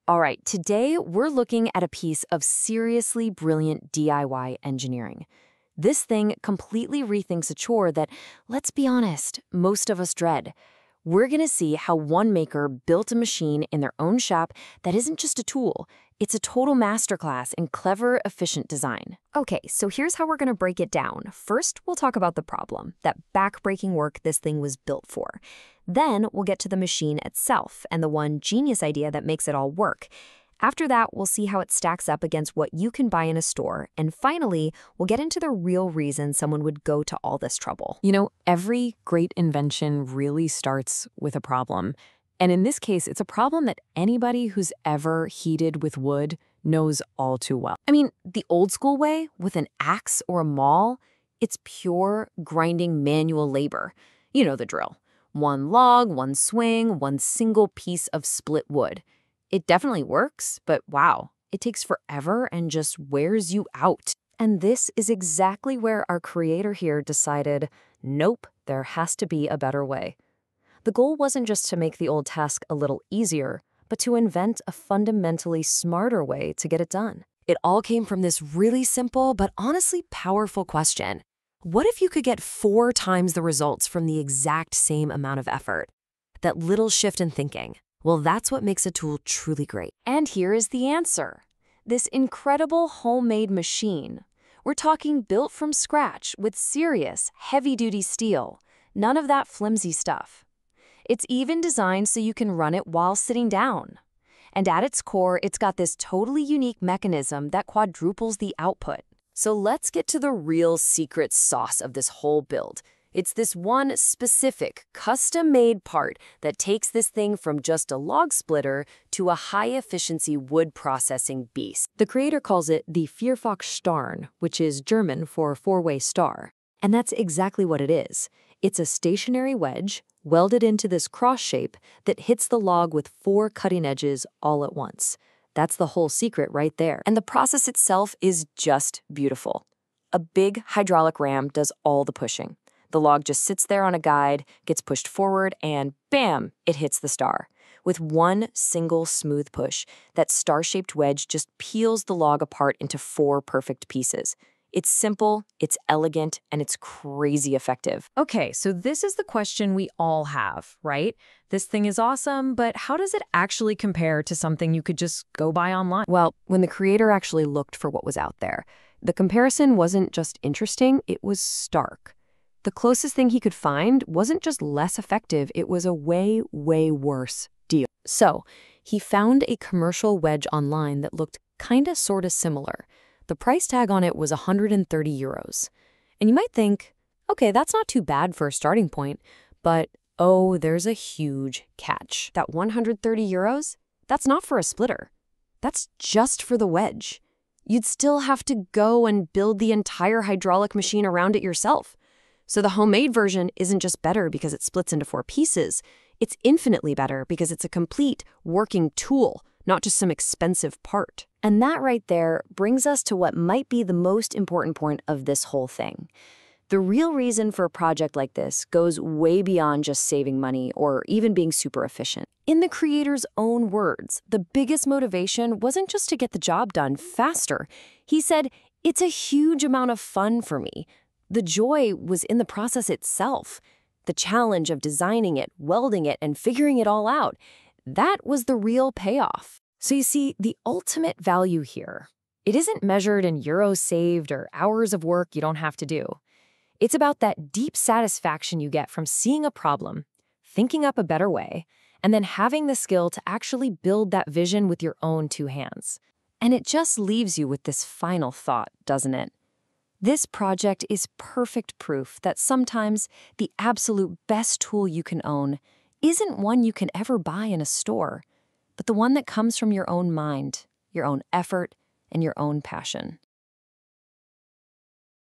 All right, today we're looking at a piece of seriously brilliant DIY engineering. This thing completely rethinks a chore that, let's be honest, most of us dread. We're going to see how one maker built a machine in their own shop that isn't just a tool, it's a total masterclass in clever, efficient design. Okay, so here's how we're going to break it down. First, we'll talk about the problem, that back-breaking work this thing was built for. Then, we'll get to the machine itself and the one genius idea that makes it all work. After that, we'll see how it stacks up against what you can buy in a store. And finally, we'll get into the real reason someone would go to all this trouble. You know, every great invention really starts with a problem. And in this case, it's a problem that anybody who's ever heated with wood knows all too well. I mean, the old school way, with an axe or a maul, it's pure grinding manual labor. You know the drill. One log, one swing, one single piece of split wood. It definitely works, but wow, it takes forever and just wears you out. And this is exactly where our creator here decided, nope, there has to be a better way. The goal wasn't just to make the old task a little easier, but to invent a fundamentally smarter way to get it done. It all came from this really simple but honestly powerful question. What if you could get 4 times the results from the exact same amount of effort? That little shift in thinking. Well, that's what makes a tool truly great. And here is the answer. This incredible homemade machine. We're talking built from scratch with serious, heavy-duty steel. None of that flimsy stuff. It's even designed so you can run it while sitting down. And at its core, it's got this totally unique mechanism that quadruples the output. So let's get to the real secret sauce of this whole build. It's this one specific, custom-made part that takes this thing from just a log splitter to a high-efficiency wood processing beast. The creator calls it the Vierfachstarn, which is German for four-way star. And that's exactly what it is. It's a stationary wedge, welded into this cross shape that hits the log with 4 cutting edges all at once. That's the whole secret right there. And the process itself is just beautiful. A big hydraulic ram does all the pushing. The log just sits there on a guide, gets pushed forward, and bam, it hits the star. With one single smooth push, that star-shaped wedge just peels the log apart into 4 perfect pieces. It's simple, it's elegant, and it's crazy effective. Okay, so this is the question we all have, right? This thing is awesome, but how does it actually compare to something you could just go buy online? Well, when the creator actually looked for what was out there, the comparison wasn't just interesting, it was stark. The closest thing he could find wasn't just less effective, it was a way, way worse deal. So, he found a commercial wedge online that looked kinda sorta similar. The price tag on it was 130 euros. And you might think, okay, that's not too bad for a starting point, but oh, there's a huge catch. That 130 euros? That's not for a splitter. That's just for the wedge. You'd still have to go and build the entire hydraulic machine around it yourself. So the homemade version isn't just better because it splits into 4 pieces. It's infinitely better because it's a complete working tool, not just some expensive part. And that right there brings us to what might be the most important point of this whole thing. The real reason for a project like this goes way beyond just saving money or even being super efficient. In the creator's own words, the biggest motivation wasn't just to get the job done faster. He said, "It's a huge amount of fun for me." The joy was in the process itself. The challenge of designing it, welding it, and figuring it all out. That was the real payoff. So you see, the ultimate value here, it isn't measured in euros saved or hours of work you don't have to do. It's about that deep satisfaction you get from seeing a problem, thinking up a better way, and then having the skill to actually build that vision with your own 2 hands. And it just leaves you with this final thought, doesn't it? This project is perfect proof that sometimes the absolute best tool you can own isn't one you can ever buy in a store, but the one that comes from your own mind, your own effort, and your own passion.